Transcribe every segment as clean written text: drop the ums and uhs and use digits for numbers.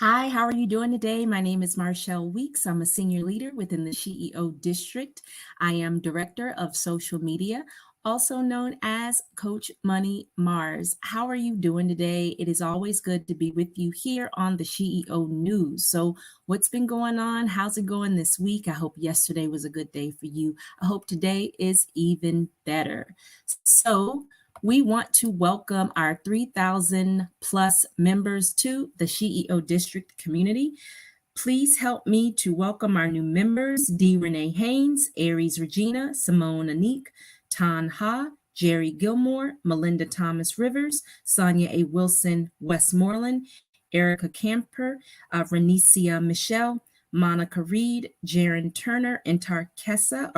Hi, how are you doing today? My name is Marschelle Weeks. I'm a senior leader within the SheEO district. I am director of social media, also known as Coach Money Mars. How are you doing today? It is always good to be with you here on the SheEO News. So, what's been going on? How's it going this week? I hope yesterday was a good day for you. I hope today is even better. So, we want to welcome our 3,000 plus members to the SheEO district community. Please help me to welcome our new members: D. Renee Haynes, Aries Regina, Simone Anik, Tan Ha, Jerry Gilmore, Melinda Thomas Rivers, Sonia A. Wilson Westmoreland, Erica Camper, Renicia Michelle, Monica Reed, Jaron Turner, and Tarkisa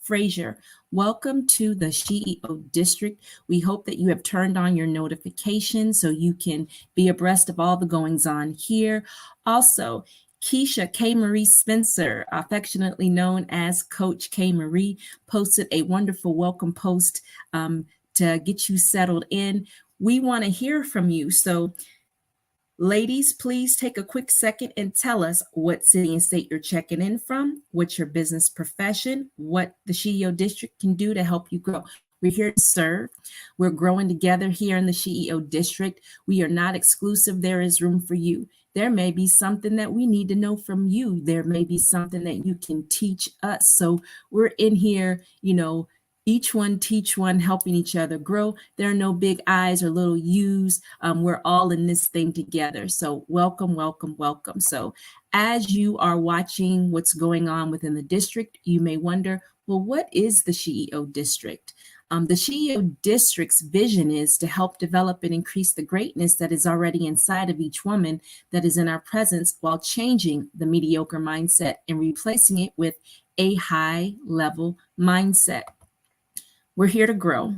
Frazier. Welcome to the SheEO district. We hope that you have turned on your notifications so you can be abreast of all the goings on here. Also, Keisha K. Marie Spencer, affectionately known as Coach K. Marie, posted a wonderful welcome post to get you settled in. We want to hear from you. So, ladies, please take a quick second and tell us what city and state you're checking in from, what's your business profession, what the SheEO district can do to help you grow. We're here to serve. We're growing together here in the SheEO district. We are not exclusive. There is room for you. There may be something that we need to know from you. There may be something that you can teach us. So we're in here, each one teach one, helping each other grow. There are no big I's or little U's. We're all in this thing together. So welcome, welcome, welcome. So as you are watching what's going on within the district, you may wonder, well, what is the SheEO district? The SheEO district's vision is to help develop and increase the greatness that is already inside of each woman that is in our presence, while changing the mediocre mindset and replacing it with a high level mindset. We're here to grow.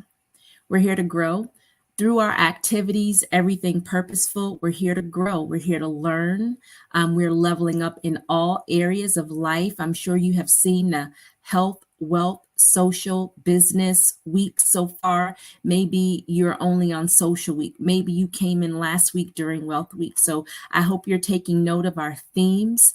We're here to grow through our activities, everything purposeful. We're here to grow. We're here to learn. We're leveling up in all areas of life. I'm sure you have seen the health, wealth, social, business week so far. Maybe you're only on social week. Maybe you came in last week during wealth week. So I hope you're taking note of our themes.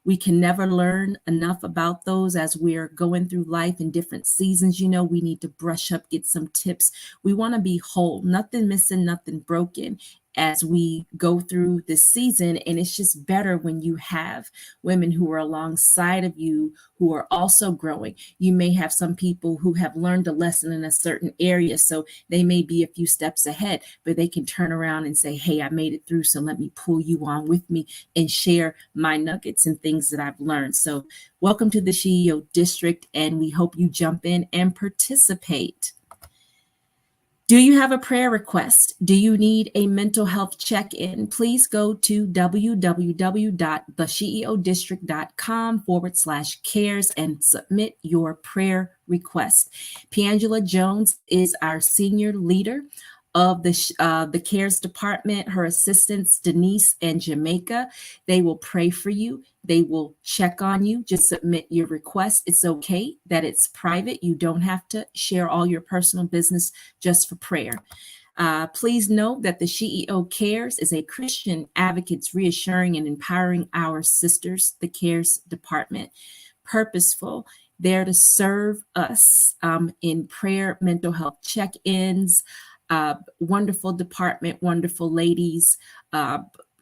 We can never learn enough about those as we're going through life in different seasons. We need to brush up, get some tips. We want to be whole, nothing missing, nothing broken as we go through this season. And it's just better when you have women who are alongside of you who are also growing. You may have some people who have learned a lesson in a certain area, so they may be a few steps ahead, but they can turn around and say, hey, I made it through, so let me pull you on with me and share my nuggets and things that I've learned. So welcome to the SheEO district, and we hope you jump in and participate. Do you have a prayer request? Do you need a mental health check-in? Please go to www.thesheeodistrict.com/cares and submit your prayer request. Piangela Jones is our senior leader of the CARES department. Her assistants, Denise and Jamaica, they will pray for you. They will check on you. Just submit your request. It's okay that it's private. You don't have to share all your personal business just for prayer. Please note that the SheEO Cares is a Christian advocates reassuring and empowering our sisters, the CARES department. Purposeful, there to serve us in prayer, mental health check-ins. Wonderful department, wonderful ladies.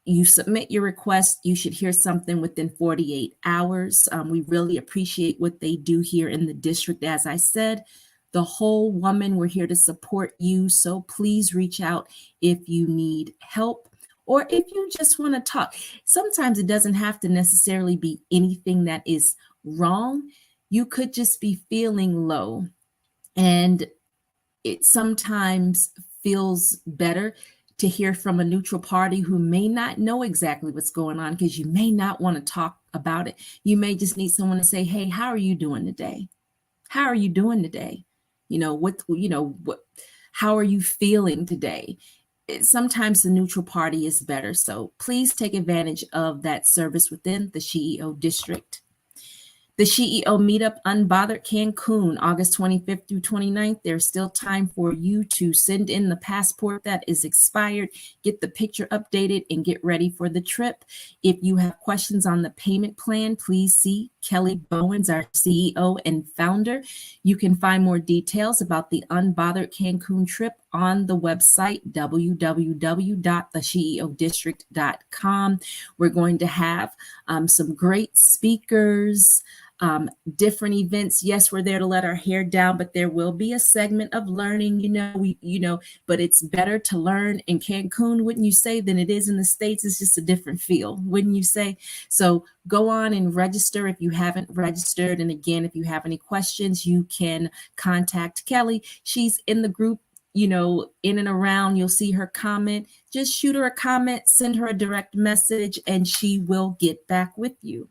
You submit your request, you should hear something within 48 hours. We really appreciate what they do here in the district. As I said, the whole woman, we're here to support you. So please reach out if you need help or if you just want to talk. Sometimes it doesn't have to necessarily be anything that is wrong. You could just be feeling low, and it sometimes feels better to hear from a neutral party who may not know exactly what's going on, because you may not want to talk about it. You may just need someone to say, hey, how are you doing today? How are you doing today? How are you feeling today? Sometimes the neutral party is better. So please take advantage of that service within the SheEO district. The SheEO Meetup Unbothered Cancun, August 25th through 29th. There's still time for you to send in the passport that is expired, get the picture updated, and get ready for the trip. If you have questions on the payment plan, please see Kelly Bowens, our CEO and founder. You can find more details about the Unbothered Cancun trip on the website www.thesheeodistrict.com. We're going to have some great speakers, different events. Yes, we're there to let our hair down, but there will be a segment of learning, but it's better to learn in Cancun, wouldn't you say, than it is in the States. It's just a different feel, wouldn't you say? So go on and register if you haven't registered. And again, if you have any questions, you can contact Kelly. She's in the group, in and around. You'll see her comment. Just shoot her a comment, send her a direct message, and she will get back with you.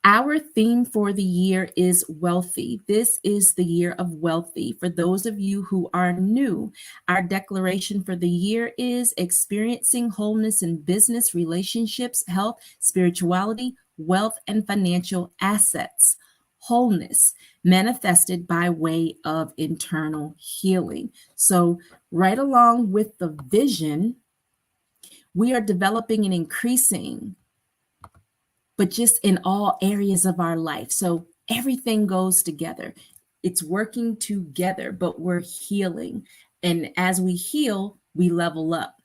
Our theme for the year is wealthy. This is the year of wealthy. For those of you who are new, our declaration for the year is experiencing wholeness in business, relationships, health, spirituality, wealth, and financial assets. Wholeness manifested by way of internal healing. So right along with the vision, we are developing and increasing, but just in all areas of our life. So everything goes together. It's working together, but we're healing. And as we heal, we level up.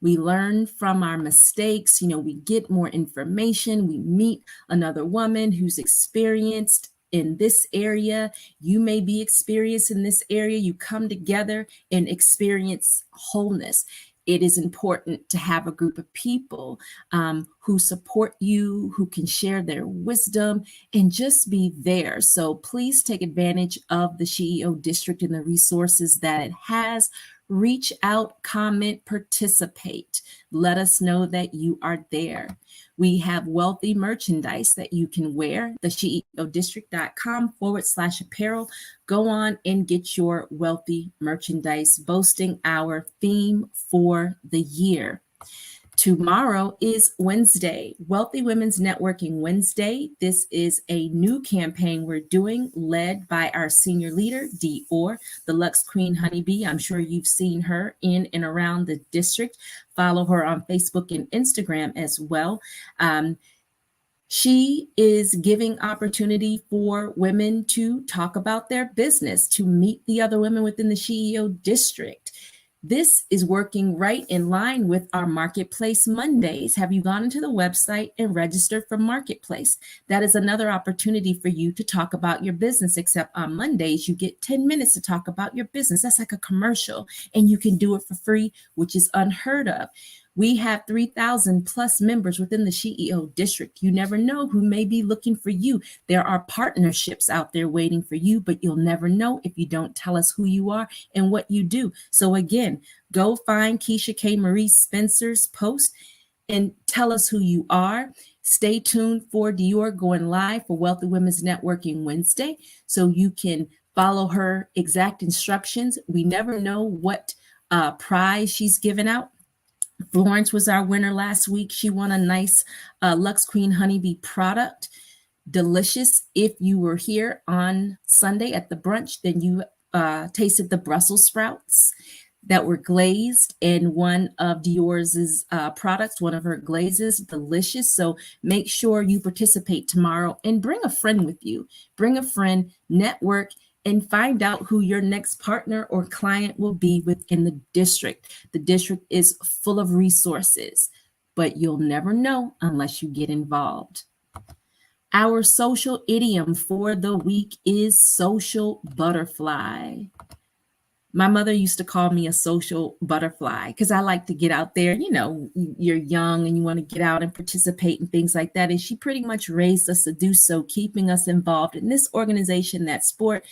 We learn from our mistakes. We get more information. We meet another woman who's experienced in this area. You may be experienced in this area. You come together and experience wholeness. It is important to have a group of people who support you, who can share their wisdom and just be there. So please take advantage of the SheEO district and the resources that it has. Reach out, comment, participate. Let us know that you are there. We have wealthy merchandise that you can wear, the SheEOdistrict.com/apparel. Go on and get your wealthy merchandise, boasting our theme for the year. Tomorrow is Wednesday, Wealthy Women's Networking Wednesday. This is a new campaign we're doing, led by our senior leader, Dior, the Lux Queen Honeybee. I'm sure you've seen her in and around the district. Follow her on Facebook and Instagram as well. She is giving opportunity for women to talk about their business, to meet the other women within the SheEO district. This is working right in line with our Marketplace Mondays. Have you gone into the website and registered for Marketplace? That is another opportunity for you to talk about your business, except on Mondays, you get 10 minutes to talk about your business. That's like a commercial, and you can do it for free, which is unheard of. We have 3,000 plus members within the SheEO district. You never know who may be looking for you. There are partnerships out there waiting for you, but you'll never know if you don't tell us who you are and what you do. So again, go find Keisha K. Marie Spencer's post and tell us who you are. Stay tuned for Dior going live for Wealthy Women's Networking Wednesday, so you can follow her exact instructions. We never know what prize she's given out. Florence was our winner last week. She won a nice Lux Queen Honeybee product. Delicious. If you were here on Sunday at the brunch, then you tasted the Brussels sprouts that were glazed in one of Dior's products, one of her glazes. Delicious. So make sure you participate tomorrow and bring a friend with you. Bring a friend, network, and find out who your next partner or client will be within the district. The district is full of resources, but you'll never know unless you get involved. Our social idiom for the week is social butterfly. My mother used to call me a social butterfly because I like to get out there. You're young and you want to get out and participate in things like that. And she pretty much raised us to do so, keeping us involved in this organization, that sport,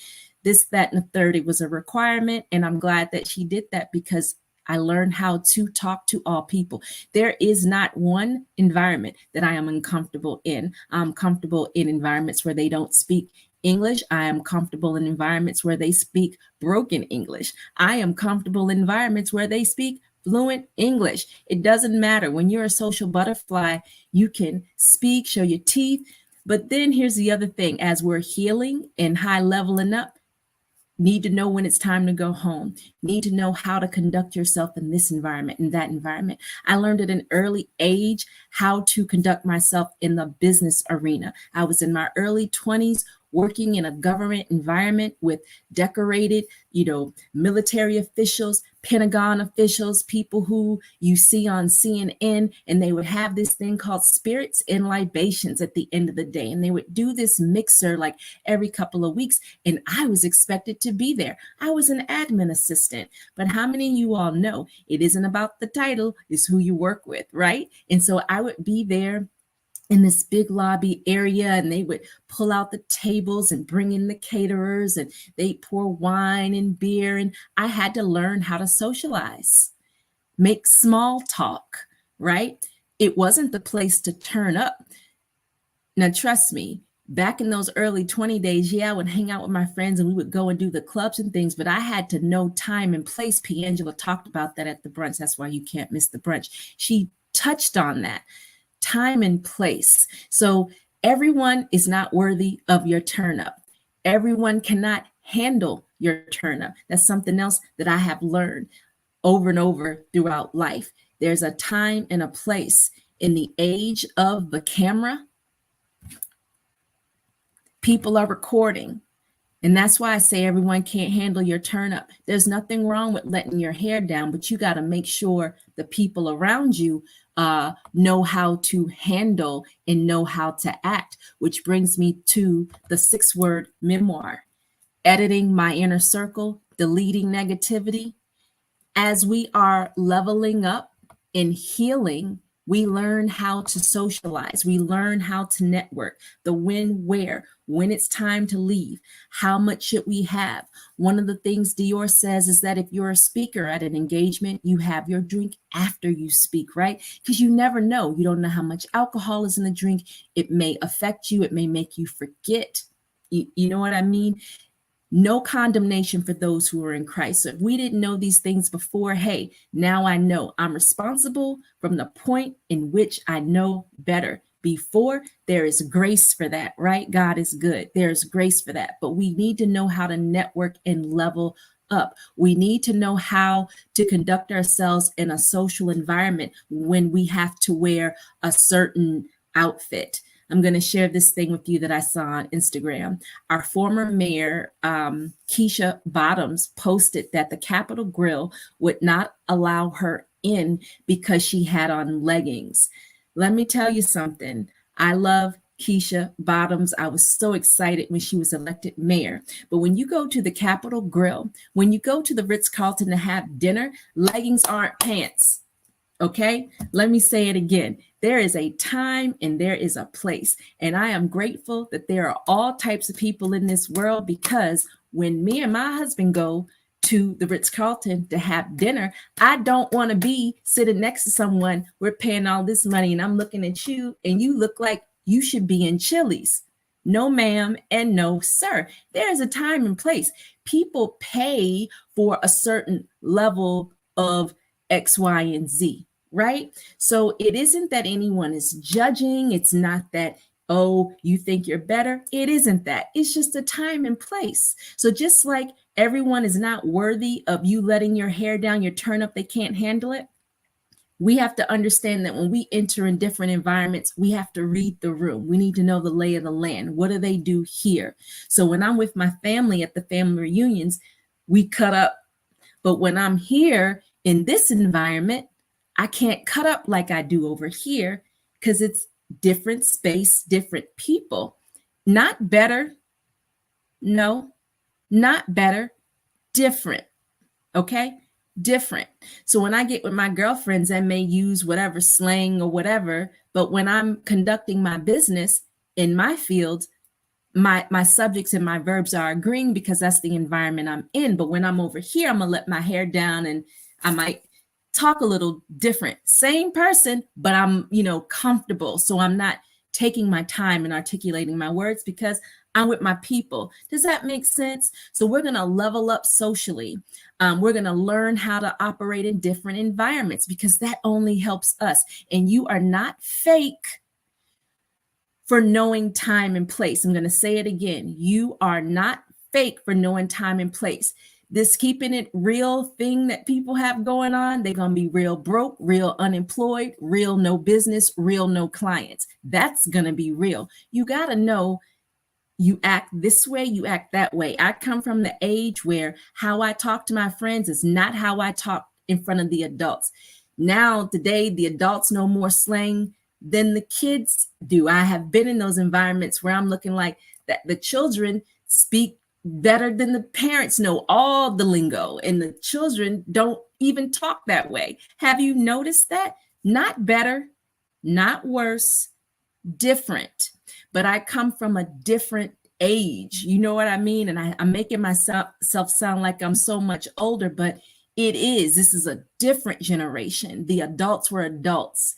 this, that, and the third. It was a requirement. And I'm glad that she did that because I learned how to talk to all people. There is not one environment that I am uncomfortable in. I'm comfortable in environments where they don't speak English. I am comfortable in environments where they speak broken English. I am comfortable in environments where they speak fluent English. It doesn't matter. When you're a social butterfly, you can speak, show your teeth, But then here's the other thing, as we're healing and high leveling up, need to know when it's time to go home, need to know how to conduct yourself in this environment, in that environment. I learned at an early age how to conduct myself in the business arena. I was in my early 20s working in a government environment with decorated, military officials, Pentagon officials, people who you see on CNN, and they would have this thing called spirits and libations at the end of the day. And they would do this mixer like every couple of weeks. And I was expected to be there. I was an admin assistant. But how many of you all know it isn't about the title, it's who you work with, right? And so I would be there in this big lobby area, and they would pull out the tables and bring in the caterers, and they pour wine and beer, and I had to learn how to socialize, make small talk, right? It wasn't the place to turn up. Now, trust me, back in those early 20 days, I would hang out with my friends and we would go and do the clubs and things, but I had to know time and place. Piangela talked about that at the brunch. That's why you can't miss the brunch. She touched on that. Time and place. So everyone is not worthy of your turn up. Everyone cannot handle your turn up. That's something else that I have learned over and over throughout life. There's a time and a place. In the age of the camera, people are recording. And that's why I say everyone can't handle your turn up. There's nothing wrong with letting your hair down, but you got to make sure the people around you know how to handle and know how to act, which brings me to the 6-word memoir: editing my inner circle, deleting negativity. As we are leveling up and healing, we learn how to socialize. We learn how to network, the when, where, when it's time to leave, how much should we have. One of the things Dior says is that if you're a speaker at an engagement, you have your drink after you speak, right? Because you never know. You don't know how much alcohol is in the drink. It may affect you. It may make you forget. You know what I mean? No condemnation for those who are in Christ. So if we didn't know these things before, hey, now I know I'm responsible from the point in which I know better. Before, there is grace for that, right? God is good. There's grace for that. But we need to know how to network and level up. We need to know how to conduct ourselves in a social environment when we have to wear a certain outfit. I'm going to share this thing with you that I saw on Instagram. Our former mayor, Keisha Bottoms, posted that the Capitol Grill would not allow her in because she had on leggings. Let me tell you something. I love Keisha Bottoms. I was so excited when she was elected mayor. But when you go to the Capitol Grill, when you go to the Ritz-Carlton to have dinner, leggings aren't pants. Okay, let me say it again. There is a time and there is a place. And I am grateful that there are all types of people in this world, because when me and my husband go to the Ritz-Carlton to have dinner, I don't want to be sitting next to someone. We're paying all this money and I'm looking at you and you look like you should be in Chili's. No, ma'am, and no, sir. There is a time and place. People pay for a certain level of X, Y, and Z, right? So it isn't that anyone is judging. It's not that, oh, you think you're better. It isn't that. It's just a time and place. So just like everyone is not worthy of you letting your hair down, your turn up, they can't handle it. We have to understand that when we enter in different environments, we have to read the room. We need to know the lay of the land. What do they do here? So when I'm with my family at the family reunions, we cut up. But when I'm here in this environment, I can't cut up like I do over here, because it's different space, different people. Not better. No, not better. Different. Okay? Different. So when I get with my girlfriends, I may use whatever slang or whatever, but when I'm conducting my business in my field, my subjects and my verbs are agreeing because that's the environment I'm in. But when I'm over here, I'm gonna let my hair down and I might talk a little different. Same person, but I'm, comfortable. So I'm not taking my time and articulating my words because I'm with my people. Does that make sense? So we're going to level up socially. We're going to learn how to operate in different environments because that only helps us. And you are not fake for knowing time and place. I'm going to say it again. You are not fake for knowing time and place. This keeping it real thing that people have going on, they're going to be real broke, real unemployed, real no business, real no clients. That's going to be real. You got to know you act this way, you act that way. I come from the age where how I talk to my friends is not how I talk in front of the adults. Now, today, the adults know more slang than the kids do. I have been in those environments where I'm looking like that the children speak better than the parents know all the lingo, and the children don't even talk that way. Have you noticed that? Not better, not worse, different. But I come from a different age. You know what I mean? And I'm making myself sound like I'm so much older, but it is. This is a different generation. The adults were adults,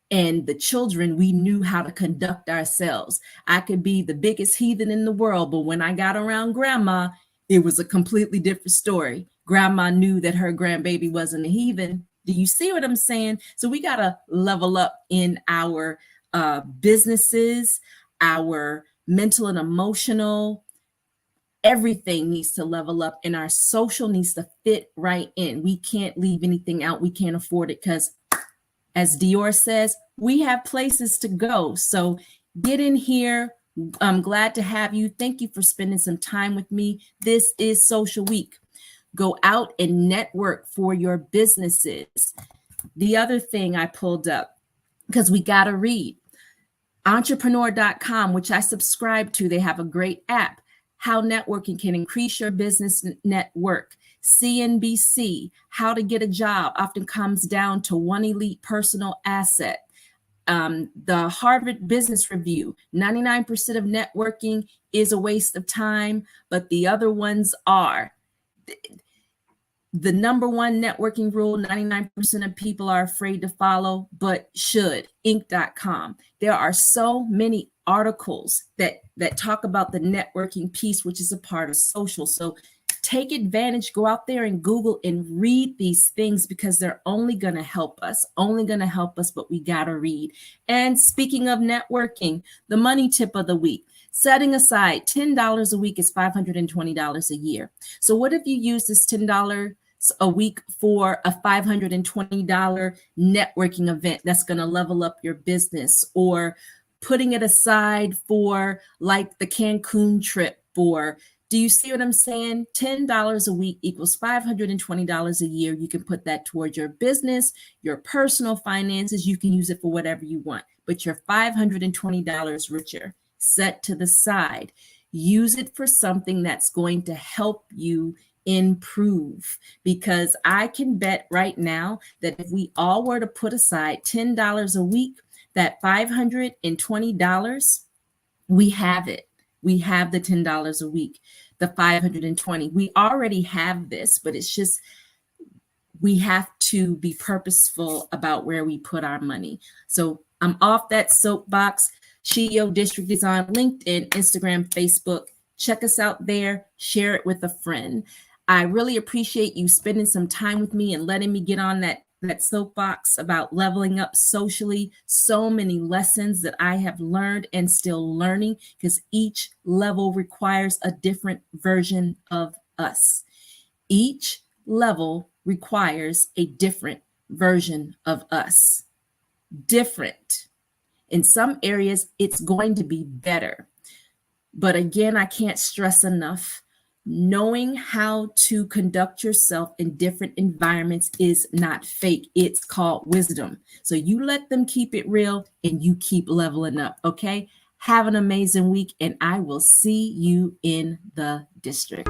and the children, we knew how to conduct ourselves. I could be the biggest heathen in the world, but when I got around grandma, it was a completely different story. Grandma knew that her grandbaby wasn't a heathen. Do you see what I'm saying? So we got to level up in our businesses, our mental and emotional. Everything needs to level up, and our social needs to fit right in. We can't leave anything out. We can't afford it because, as Dior says, we have places to go. So get in here. I'm glad to have you. Thank you for spending some time with me. This is Social Week. Go out and network for your businesses. The other thing I pulled up, because we got to read, entrepreneur.com, which I subscribe to. They have a great app. How networking can increase your business network. CNBC, how to get a job often comes down to one elite personal asset. The Harvard Business Review, 99% of networking is a waste of time, but the other ones are. The number one networking rule, 99% of people are afraid to follow, but should. Inc.com. There are so many articles that talk about the networking piece, which is a part of social. So take advantage, go out there and Google and read these things, because they're only going to help us, but we got to read. And speaking of networking, the money tip of the week. Setting aside $10 a week is $520 a year. So what if you use this $10 a week for a $520 networking event that's going to level up your business, or putting it aside for like the Cancun trip? Or do you see what I'm saying? $10 a week equals $520 a year. You can put that towards your business, your personal finances. You can use it for whatever you want, but you're $520 richer. Set to the side. Use it for something that's going to help you improve, because I can bet right now that if we all were to put aside $10 a week, that $520, we have it. We have the $10 a week, the $520. We already have this, but it's just, we have to be purposeful about where we put our money. So I'm off that soapbox. SheEO District is on LinkedIn, Instagram, Facebook. Check us out there. Share it with a friend. I really appreciate you spending some time with me and letting me get on that soapbox about leveling up socially. So many lessons that I have learned and still learning, because each level requires a different version of us. Each level requires a different version of us. Different. In some areas, it's going to be better. But again, I can't stress enough, knowing how to conduct yourself in different environments is not fake. It's called wisdom. So you let them keep it real and you keep leveling up, okay? Have an amazing week, and I will see you in the district.